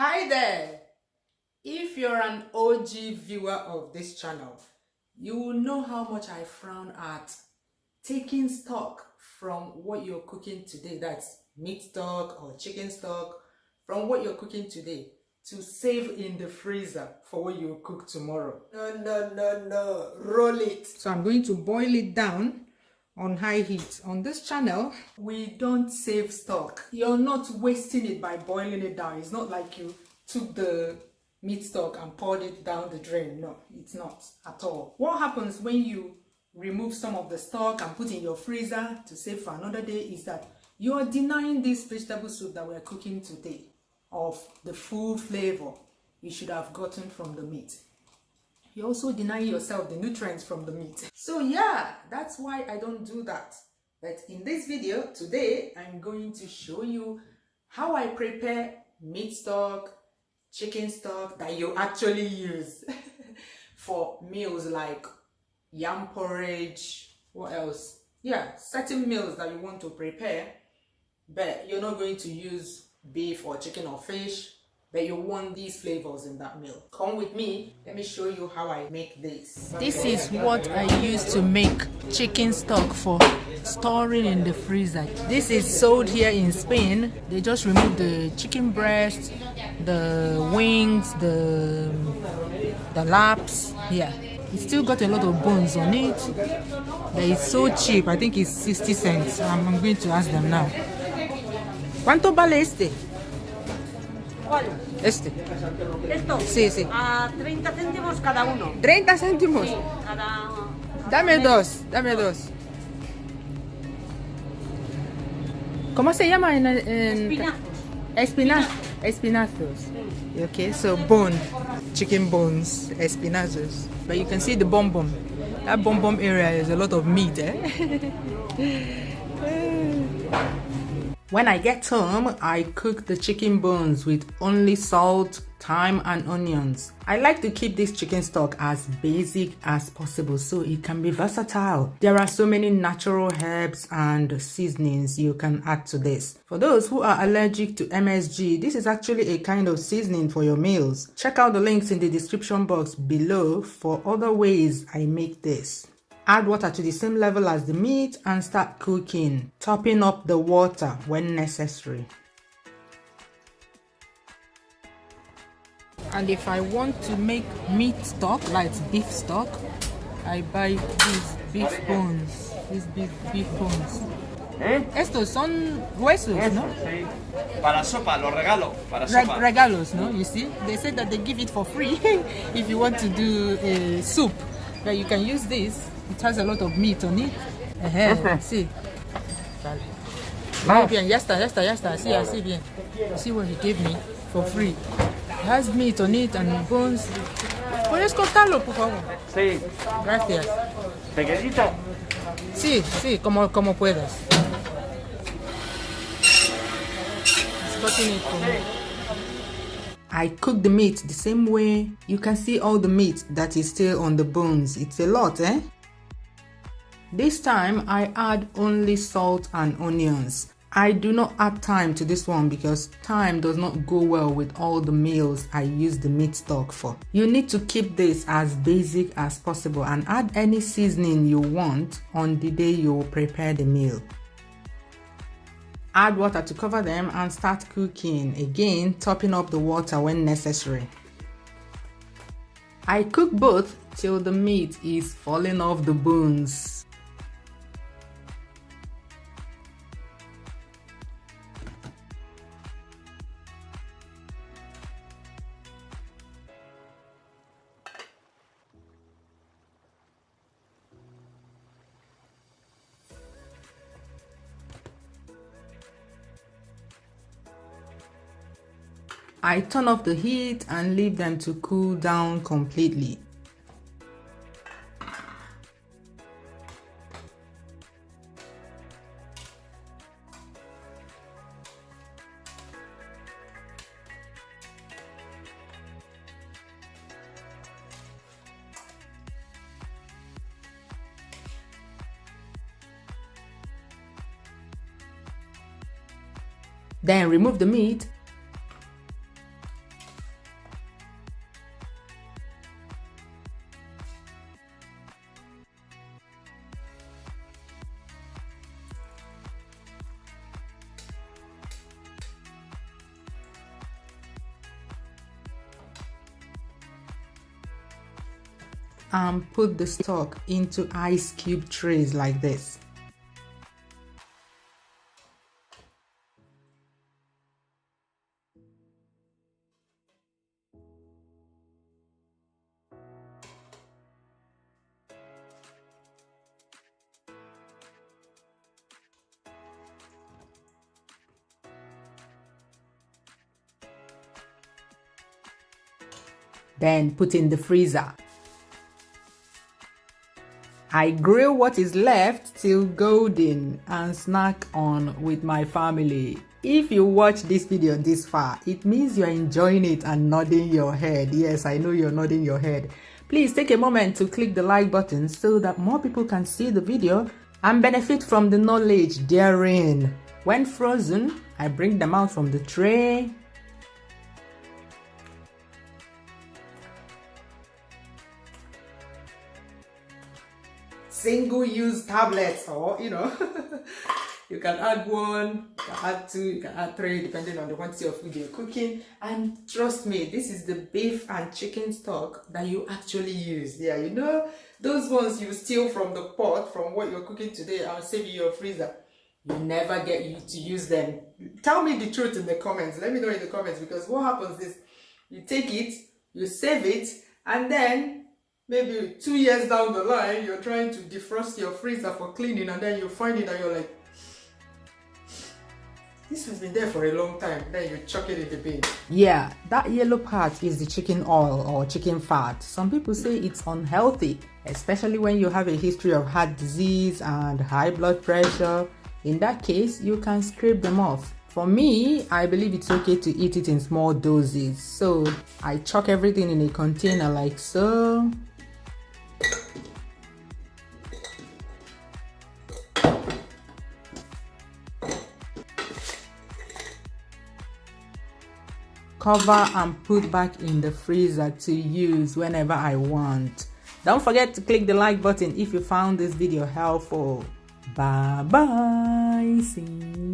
Hi there! If you're an OG viewer of this channel, you will know how much I frown at taking stock from what you're cooking today, that's meat stock or chicken stock, from what you're cooking today to save in the freezer for what you cook tomorrow. No, roll it. So I'm going to boil it down on high heat. On this channel, we don't save stock. You're not wasting it by boiling it down. It's not like you took the meat stock and poured it down the drain. No, it's not at all. What happens when you remove some of the stock and put in your freezer to save for another day is that you are denying this vegetable soup that we're cooking today of the full flavor you should have gotten from the meat. You're also denying yourself the nutrients from the meat. So yeah, that's why I don't do that. But in this video today, I'm going to show you how I prepare meat stock, chicken stock that you actually use for meals like yam porridge. What else? Yeah, certain meals that you want to prepare, but you're not going to use beef or chicken or fish, but you want these flavors in that meal. Come with me, let me show you how I make this. This is what I use to make chicken stock for storing in the freezer. This is sold here in Spain. They just remove the chicken breast, the wings, the laps. Yeah, it's still got a lot of bones on it, but it's so cheap. I think it's 60 cents. I'm going to ask them now. ¿Cuánto vale este? ¿Cuál? Este. ¿Esto? Sí, sí. A 30 céntimos cada uno. ¿30 céntimos? Sí, cada Dame dos, dame dos. ¿Cómo se llama en Espinazos. Espinazos. Okay, so bone, chicken bones, espinazos. But you can see the bum bum. That bum bum area is a lot of meat, eh? When I get home, I cook the chicken bones with only salt, thyme and onions. I like to keep this chicken stock as basic as possible so it can be versatile. There are so many natural herbs and seasonings you can add to this. For those who are allergic to MSG, this is actually a kind of seasoning for your meals. Check out the links in the description box below for other ways I make this. Add water to the same level as the meat and start cooking, topping up the water when necessary. And if I want to make meat stock, like beef stock, I buy these beef bones. These beef bones. Estos son huesos, ¿no? Sí. Para sopa, los regalo. Para sopa. Regalos, no? You see? They said that they give it for free if you want to do a soup. But you can use this. It has a lot of meat on it. Sí. Vale. Muy bien, ya está. Así, así bien. See what he gave me for free. It has meat on it and bones. ¿Puedes cortarlo, por favor? Sí. Gracias. Pequeñito. Sí, como puedas. It's cutting it for me. I cook the meat the same way. You can see all the meat that is still on the bones. It's a lot, eh? This time I add only salt and onions. I do not add thyme to this one because thyme does not go well with all the meals I use the meat stock for. You need to keep this as basic as possible and add any seasoning you want on the day you prepare the meal. Add water to cover them and start cooking, again topping up the water when necessary. I cook both till the meat is falling off the bones. I turn off the heat and leave them to cool down completely. Then remove the meat and put the stock into ice cube trays like this. Then put in the freezer. I grill what is left till golden and snack on with my family. If you watch this video this far, it means you're enjoying it and nodding your head. Yes, I know you're nodding your head. Please take a moment to click the like button so that more people can see the video and benefit from the knowledge therein. When frozen, I bring them out from the tray. Single-use tablets, or you can add one, you can add two, you can add three, depending on the quantity of food you're cooking. And trust me, this is the beef and chicken stock that you actually use. Yeah, those ones you steal from the pot from what you're cooking today and save in your freezer. You never get to use them. Tell me the truth in the comments. Let me know in the comments, because what happens is you take it, you save it, and then maybe 2 years down the line, you're trying to defrost your freezer for cleaning, and then you find it and you're like, this has been there for a long time. Then you chuck it in the bin. Yeah, that yellow part is the chicken oil or chicken fat. Some people say it's unhealthy, especially when you have a history of heart disease and high blood pressure. In that case, you can scrape them off. For me, I believe it's okay to eat it in small doses. So I chuck everything in a container like so. Cover and put back in the freezer to use whenever I want. Don't forget to click the like button if you found this video helpful. Bye bye. See you.